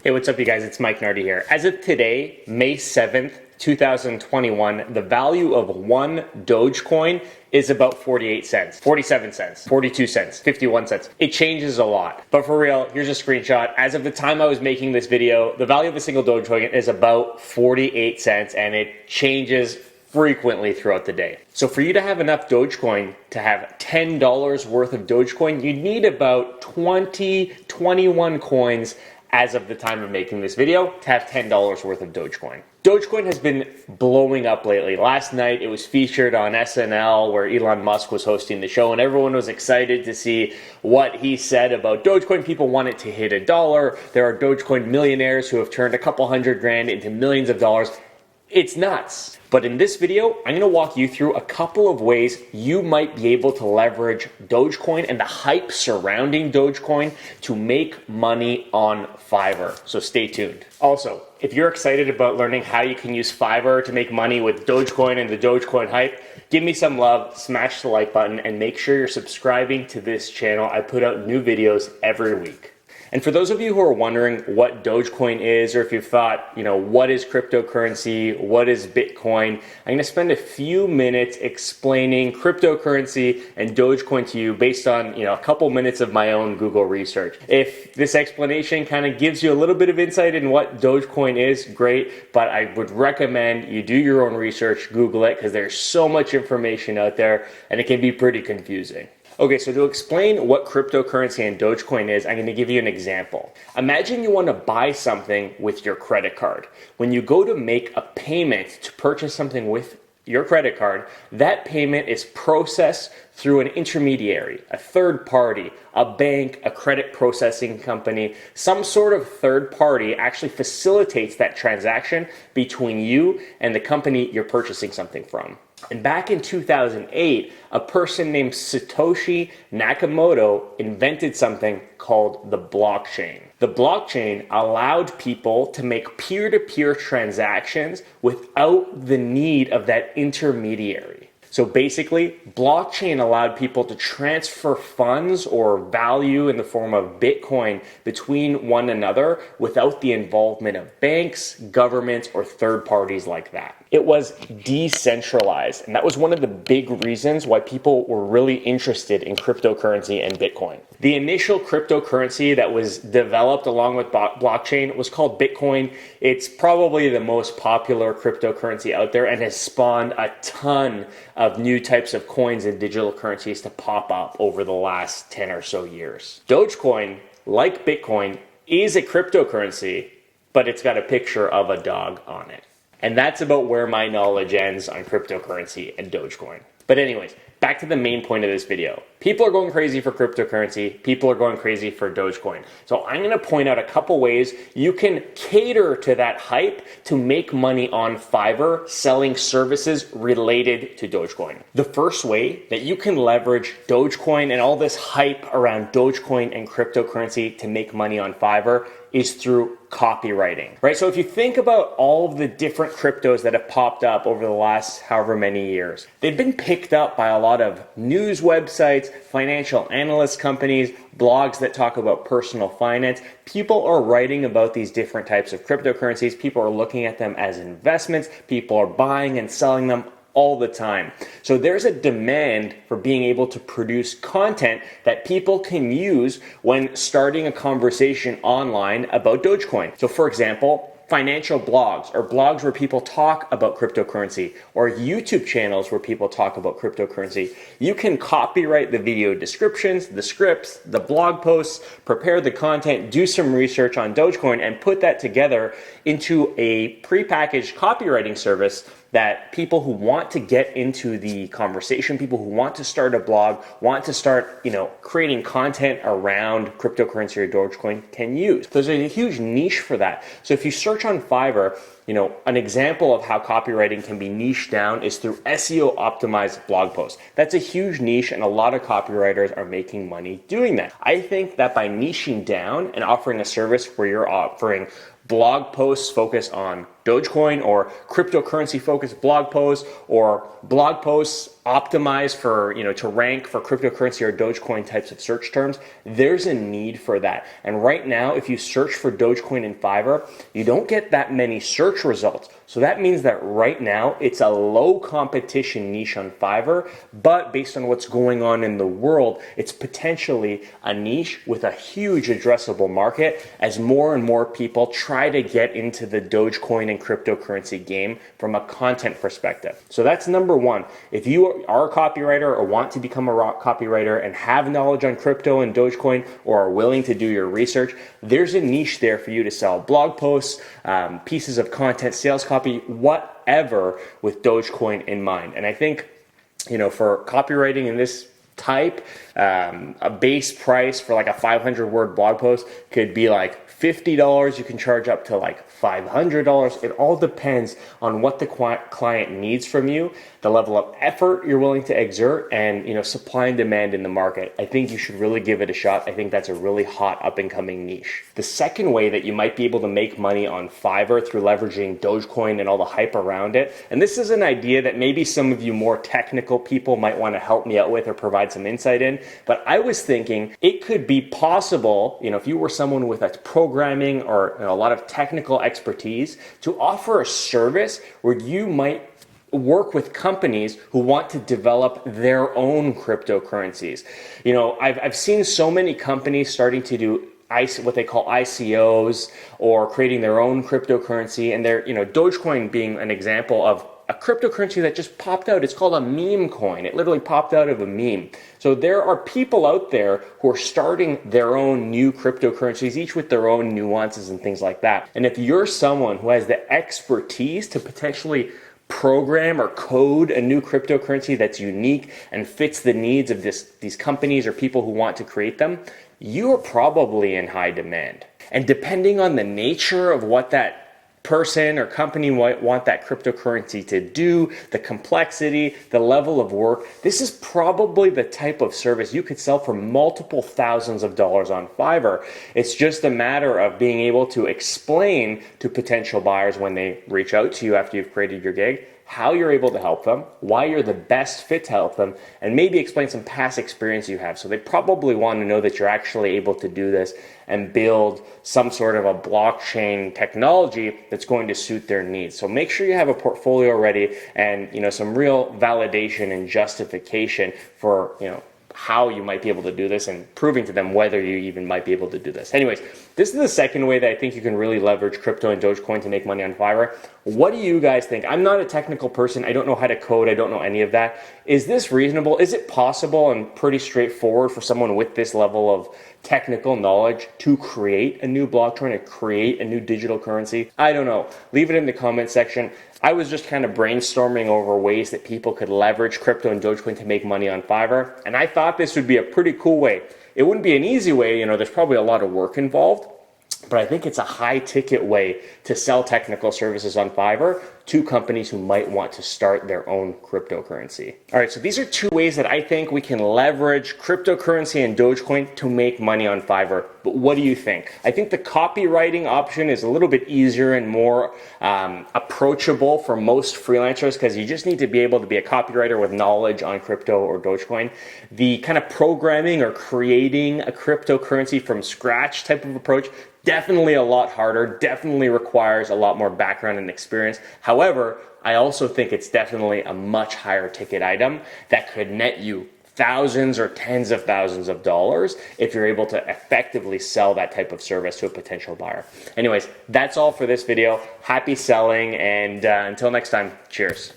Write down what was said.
Hey, what's up you guys? It's Mike Nardi here. As of today, May 7th, 2021, the value of one Dogecoin is about 48 cents, 47 cents, 42 cents, 51 cents. It changes a lot. But for real, here's a screenshot. As of the time I was making this video, the value of a single Dogecoin is about 48 cents and it changes frequently throughout the day. So for you to have enough Dogecoin to have $10 worth of Dogecoin, you need about 21 coins as of the time of making this video to have $10 worth of Dogecoin. Dogecoin has been blowing up lately. Last night it was featured on SNL where Elon Musk was hosting the show and everyone was excited to see what he said about Dogecoin. People want it to hit $1. There are Dogecoin millionaires who have turned a couple hundred grand into millions of dollars. It's nuts. But in this video, I'm going to walk you through a couple of ways you might be able to leverage Dogecoin and the hype surrounding Dogecoin to make money on Fiverr. So stay tuned. Also, if you're excited about learning how you can use Fiverr to make money with Dogecoin and the Dogecoin hype, give me some love, smash the like button, and make sure you're subscribing to this channel. I put out new videos every week. And for those of you who are wondering what Dogecoin is, or if you've thought, what is cryptocurrency, what is Bitcoin, I'm going to spend a few minutes explaining cryptocurrency and Dogecoin to you based on, a couple minutes of my own Google research. If this explanation kind of gives you a little bit of insight in what Dogecoin is, great, but I would recommend you do your own research, Google it, because there's so much information out there and it can be pretty confusing. Okay, so to explain what cryptocurrency and Dogecoin is, I'm going to give you an example. Imagine you want to buy something with your credit card. When you go to make a payment to purchase something with your credit card, that payment is processed through an intermediary, a third party, a bank, a credit processing company. Some sort of third party actually facilitates that transaction between you and the company you're purchasing something from. And back in 2008, a person named Satoshi Nakamoto invented something called the blockchain. The blockchain allowed people to make peer-to-peer transactions without the need of that intermediary. So basically, blockchain allowed people to transfer funds or value in the form of Bitcoin between one another without the involvement of banks, governments, or third parties like that. It was decentralized, and that was one of the big reasons why people were really interested in cryptocurrency and Bitcoin. The initial cryptocurrency that was developed along with blockchain was called Bitcoin. It's probably the most popular cryptocurrency out there and has spawned a ton of new types of coins and digital currencies to pop up over the last 10 or so years. Dogecoin, like Bitcoin, is a cryptocurrency, but it's got a picture of a dog on it. And that's about where my knowledge ends on cryptocurrency and Dogecoin. But anyways, back to the main point of this video. People are going crazy for cryptocurrency. People are going crazy for Dogecoin. So I'm going to point out a couple ways you can cater to that hype to make money on Fiverr selling services related to Dogecoin. The first way that you can leverage Dogecoin and all this hype around Dogecoin and cryptocurrency to make money on Fiverr is through copywriting, right? So if you think about all of the different cryptos that have popped up over the last however many years, they've been picked up by a lot of news websites, financial analyst companies, blogs that talk about personal finance. People are writing about these different types of cryptocurrencies. People are looking at them as investments. People are buying and selling them all the time. So there's a demand for being able to produce content that people can use when starting a conversation online about Dogecoin. So for example, financial blogs or blogs where people talk about cryptocurrency or YouTube channels where people talk about cryptocurrency. You can copyright the video descriptions, the scripts, the blog posts, prepare the content, do some research on Dogecoin and put that together into a prepackaged copywriting service that people who want to get into the conversation, people who want to start a blog, want to start, creating content around cryptocurrency or Dogecoin can use. There's a huge niche for that. So if you search on Fiverr, an example of how copywriting can be niched down is through SEO optimized blog posts. That's a huge niche and a lot of copywriters are making money doing that. I think that by niching down and offering a service where you're offering blog posts focused on Dogecoin or cryptocurrency focused blog posts or blog posts optimize for, to rank for cryptocurrency or Dogecoin types of search terms, there's a need for that. And right now, if you search for Dogecoin in Fiverr, you don't get that many search results. So that means that right now it's a low competition niche on Fiverr, but based on what's going on in the world, it's potentially a niche with a huge addressable market as more and more people try to get into the Dogecoin and cryptocurrency game from a content perspective. So that's number one. If you are a copywriter or want to become a copywriter and have knowledge on crypto and Dogecoin or are willing to do your research, there's a niche there for you to sell blog posts, pieces of content, sales copy, whatever with Dogecoin in mind. And I think, for copywriting in this type, a base price for like a 500-word blog post could be like $50. You can charge up to like $500. It all depends on what the client needs from you, the level of effort you're willing to exert, and supply and demand in the market. I think you should really give it a shot. I think that's a really hot up and coming niche. The second way that you might be able to make money on Fiverr through leveraging Dogecoin and all the hype around it, and this is an idea that maybe some of you more technical people might want to help me out with or provide some insight in, but I was thinking it could be possible, if you were someone with a programming or a lot of technical expertise, to offer a service where you might work with companies who want to develop their own cryptocurrencies. I've seen so many companies starting to do what they call ICOs or creating their own cryptocurrency, and they're, Dogecoin being an example of a cryptocurrency that just popped out. It's called a meme coin. It literally popped out of a meme. So there are people out there who are starting their own new cryptocurrencies, each with their own nuances and things like that. And if you're someone who has the expertise to potentially program or code a new cryptocurrency that's unique and fits the needs of these companies or people who want to create them, you are probably in high demand. And depending on the nature of what that person or company might want that cryptocurrency to do, the complexity, the level of work, this is probably the type of service you could sell for multiple thousands of dollars on Fiverr. It's just a matter of being able to explain to potential buyers when they reach out to you after you've created your gig, how you're able to help them, why you're the best fit to help them, and maybe explain some past experience you have. So they probably want to know that you're actually able to do this and build some sort of a blockchain technology that's going to suit their needs. So make sure you have a portfolio ready and some real validation and justification for how you might be able to do this and proving to them whether you even might be able to do this. Anyways, this is the second way that I think you can really leverage crypto and Dogecoin to make money on Fiverr. What do you guys think? I'm not a technical person. I don't know how to code. I don't know any of that. Is this reasonable? Is it possible and pretty straightforward for someone with this level of technical knowledge to create a new blockchain, to create a new digital currency? I don't know. Leave it in the comment section. I was just kind of brainstorming over ways that people could leverage crypto and Dogecoin to make money on Fiverr, and I thought this would be a pretty cool way. It wouldn't be an easy way, there's probably a lot of work involved, but I think it's a high ticket way to sell technical services on Fiverr to companies who might want to start their own cryptocurrency. All right, so these are two ways that I think we can leverage cryptocurrency and Dogecoin to make money on Fiverr. But what do you think? I think the copywriting option is a little bit easier and more approachable for most freelancers because you just need to be able to be a copywriter with knowledge on crypto or Dogecoin. The kind of programming or creating a cryptocurrency from scratch type of approach, definitely a lot harder, definitely requires a lot more background and experience. However, I also think it's definitely a much higher ticket item that could net you thousands or tens of thousands of dollars if you're able to effectively sell that type of service to a potential buyer. Anyways, that's all for this video. Happy selling, and until next time, cheers.